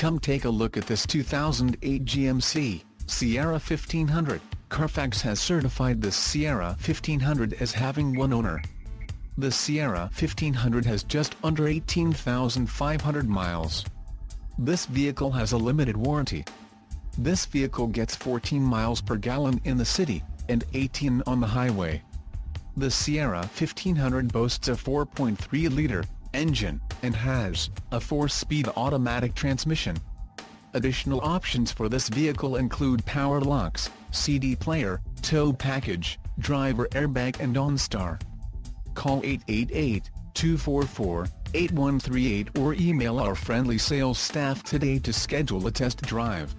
Come take a look at this 2008 GMC Sierra 1500. Carfax has certified this Sierra 1500 as having one owner. The Sierra 1500 has just under 18,500 miles. This vehicle has a limited warranty. This vehicle gets 14 miles per gallon in the city, and 18 on the highway. The Sierra 1500 boasts a 4.3-liter engine, and has a 4-speed automatic transmission. Additional options for this vehicle include power locks, CD player, tow package, driver airbag and OnStar. Call 888-244-8138 or email our friendly sales staff today to schedule a test drive.